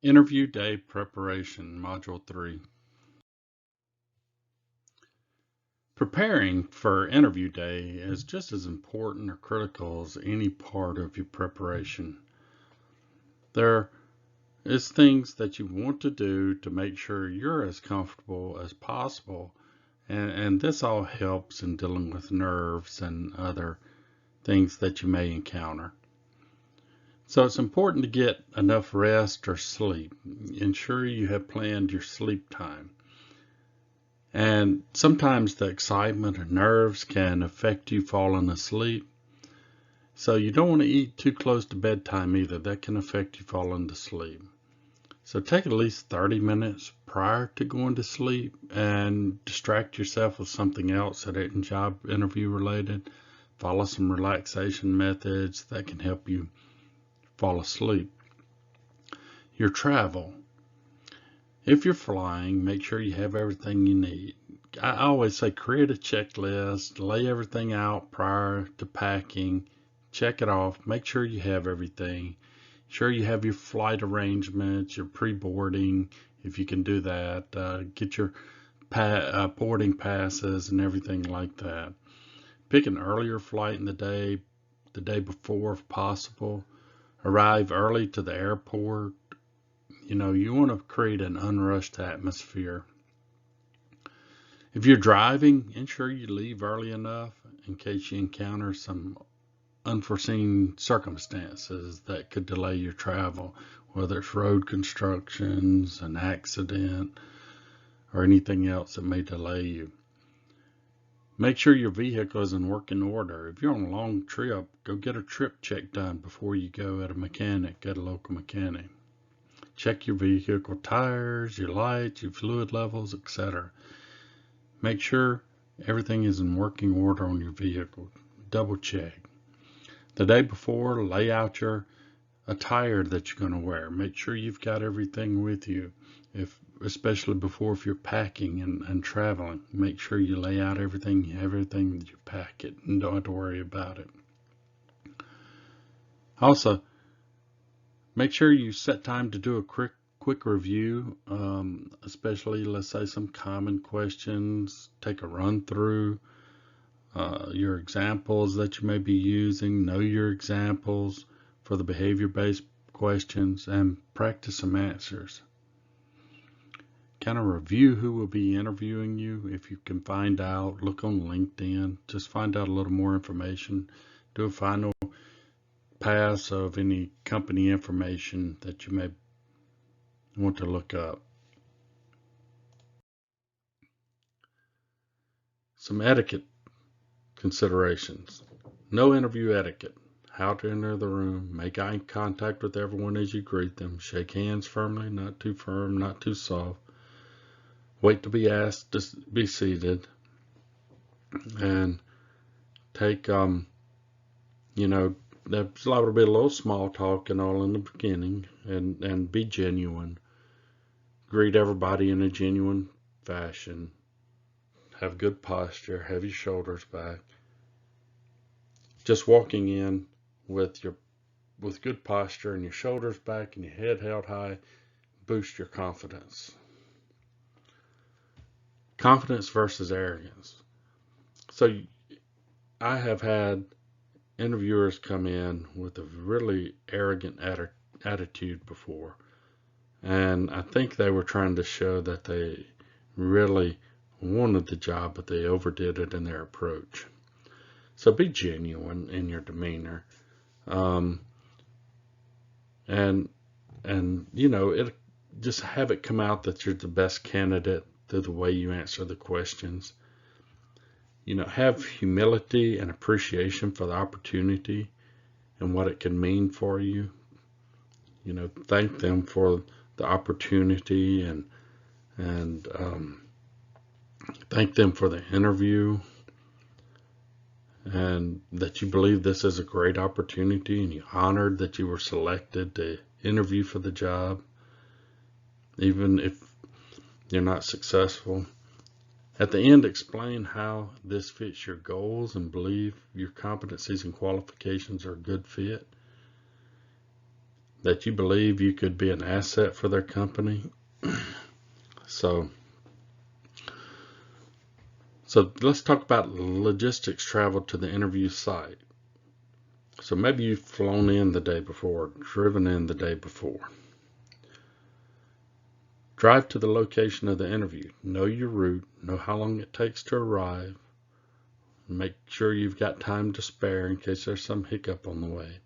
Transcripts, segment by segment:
Interview Day Preparation, Module 3. Preparing for interview day is just as important or critical as any part of your preparation. There is things that you want to do to make sure you're as comfortable as possible, and this all helps in dealing with nerves and other things that you may encounter. So it's important to get enough rest or sleep. Ensure you have planned your sleep time. And sometimes the excitement or nerves can affect you falling asleep. So you don't want to eat too close to bedtime either. That can affect you falling to sleep. So take at least 30 minutes prior to going to sleep and distract yourself with something else that isn't job interview related. Follow some relaxation methods that can help you fall asleep. Your travel. If you're flying, make sure you have everything you need. I always say create a checklist, lay everything out prior to packing, check it off, make sure you have everything. Sure you have your flight arrangements, your pre-boarding, if you can do that. Get your boarding passes and everything like that. Pick an earlier flight in the day before if possible. Arrive early to the airport. You want to create an unrushed atmosphere. If you're driving, ensure you leave early enough in case you encounter some unforeseen circumstances that could delay your travel, whether it's road constructions, an accident, or anything else that may delay you. Make sure your vehicle is in working order. If you're on a long trip, go get a trip check done before you go at a local mechanic. Check your vehicle tires, your lights, your fluid levels, etc. Make sure everything is in working order on your vehicle. Double check. The day before, lay out your attire that you're going to wear. Make sure you've got everything with you, especially if you're packing and traveling. Make sure you lay out everything, you have everything that you pack it, and don't have to worry about it. Also, make sure you set time to do a quick review, especially let's say some common questions. Take a run through your examples that you may be using. Know your examples for the behavior-based questions and practice some answers. Kind of review who will be interviewing you if you can find out. Look on LinkedIn. Just find out a little more information. Do a final pass of any company information that you may want to look up. Some etiquette considerations. No interview etiquette. How to enter the room. Make eye contact with everyone as you greet them. Shake hands firmly, not too firm, not too soft. Wait to be asked to be seated. And take, there's liable to be a little small talk and all in the beginning, and be genuine. Greet everybody in a genuine fashion. Have good posture. Have your shoulders back. Just walking in with good posture and your shoulders back and your head held high boost your confidence. Confidence versus arrogance. So I have had interviewers come in with a really arrogant attitude before, and I think they were trying to show that they really wanted the job, but they overdid it in their approach. So be genuine in your demeanor, and it just have it come out that you're the best candidate through the way you answer the questions. Have humility and appreciation for the opportunity and what it can mean for you. Thank them for the opportunity and thank them for the interview, and that you believe this is a great opportunity and you're honored that you were selected to interview for the job, even if you're not successful. At the end, explain how this fits your goals and believe your competencies and qualifications are a good fit. that you believe you could be an asset for their company. So let's talk about logistics travel to the interview site. So maybe you've flown in the day before, driven in the day before. Drive to the location of the interview. Know your route, know how long it takes to arrive. Make sure you've got time to spare in case there's some hiccup on the way.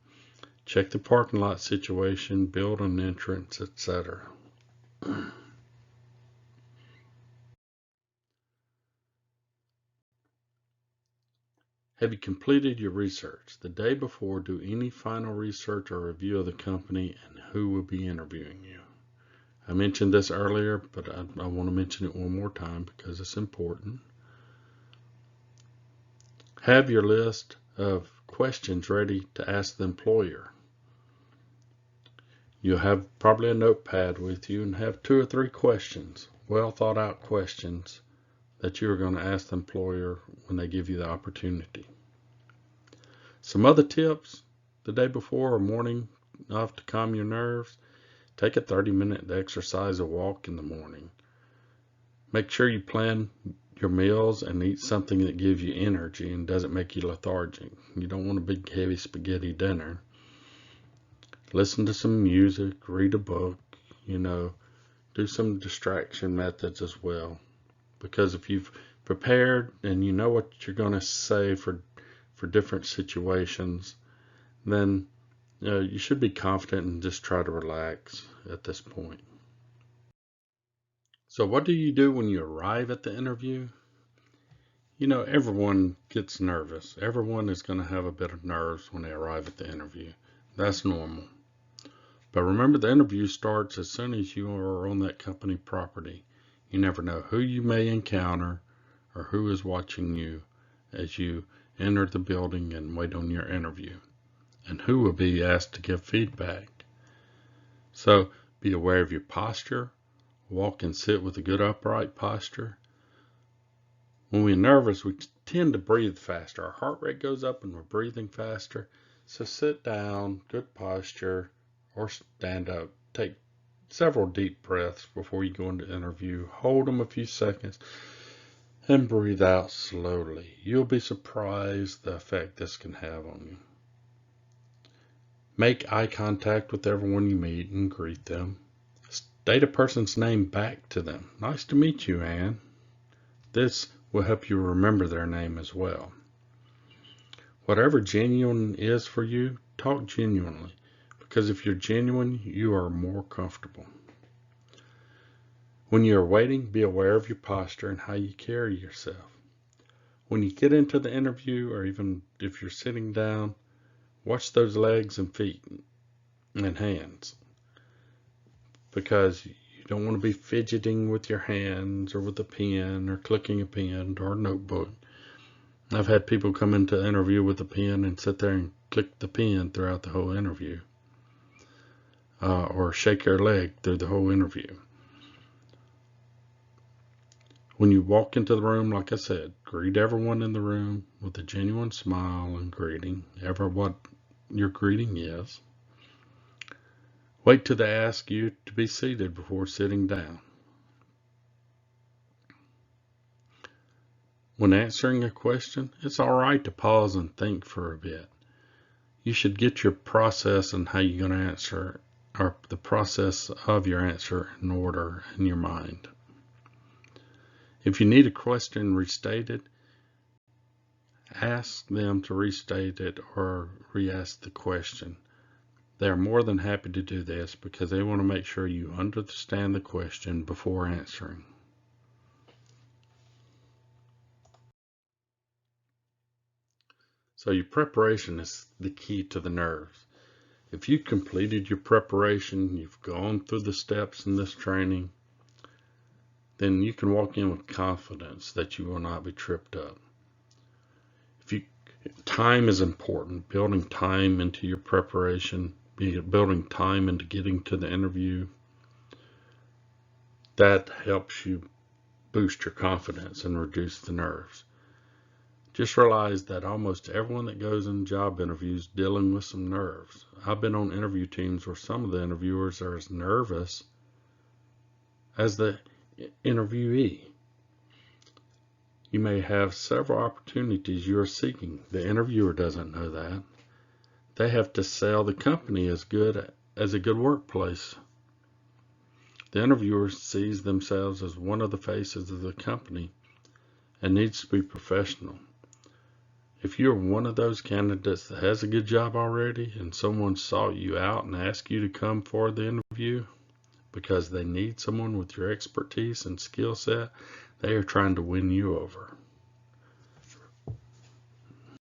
Check the parking lot situation, build an entrance, etc. Have you completed your research? The day before, do any final research or review of the company and who will be interviewing you. I mentioned this earlier, but I want to mention it one more time because it's important. Have your list of questions ready to ask the employer. You'll have probably a notepad with you and have 2 or 3 questions, well thought out questions that you're going to ask the employer when they give you the opportunity. Some other tips the day before or morning off to calm your nerves. Take a 30-minute exercise or walk in the morning. Make sure you plan your meals and eat something that gives you energy and doesn't make you lethargic. You don't want a big heavy spaghetti dinner. Listen to some music, read a book, do some distraction methods as well. Because if you've prepared and you know what you're going to say for different situations, then you should be confident and just try to relax at this point. So what do you do when you arrive at the interview? Everyone gets nervous. Everyone is going to have a bit of nerves when they arrive at the interview. That's normal. But remember, the interview starts as soon as you are on that company property. You never know who you may encounter or who is watching you as you enter the building and wait on your interview, and who will be asked to give feedback. So be aware of your posture. Walk and sit with a good upright posture. When we're nervous, we tend to breathe faster. Our heart rate goes up and we're breathing faster. So sit down, good posture, or stand up. Take several deep breaths before you go into the interview. Hold them a few seconds and breathe out slowly. You'll be surprised the effect this can have on you. Make eye contact with everyone you meet and greet them. State a person's name back to them. Nice to meet you, Anne. This will help you remember their name as well. Whatever genuine is for you, talk genuinely. Because if you're genuine, you are more comfortable. When you're waiting, be aware of your posture and how you carry yourself. When you get into the interview, or even if you're sitting down, watch those legs and feet and hands. Because you don't want to be fidgeting with your hands or with a pen or clicking a pen or a notebook. I've had people come into the interview with a pen and sit there and click the pen throughout the whole interview. Or shake their leg through the whole interview. When you walk into the room, like I said, greet everyone in the room with a genuine smile and greeting, ever what your greeting is. Wait till they ask you to be seated before sitting down. When answering a question, it's all right to pause and think for a bit. You should get your process and how you're going to answer, or the process of your answer in order in your mind. If you need a question restated, ask them to restate it or re-ask the question. They are more than happy to do this because they want to make sure you understand the question before answering. So your preparation is the key to the nerves. If you completed your preparation, you've gone through the steps in this training, then you can walk in with confidence that you will not be tripped up. Time is important. Building time into your preparation, building time into getting to the interview, that helps you boost your confidence and reduce the nerves. Just realize that almost everyone that goes in job interviews dealing with some nerves. I've been on interview teams where some of the interviewers are as nervous as the interviewee. You may have several opportunities you are seeking. The interviewer doesn't know that. They have to sell the company as a good workplace. The interviewer sees themselves as one of the faces of the company and needs to be professional. If you're one of those candidates that has a good job already and someone sought you out and asked you to come for the interview because they need someone with your expertise and skill set, they are trying to win you over.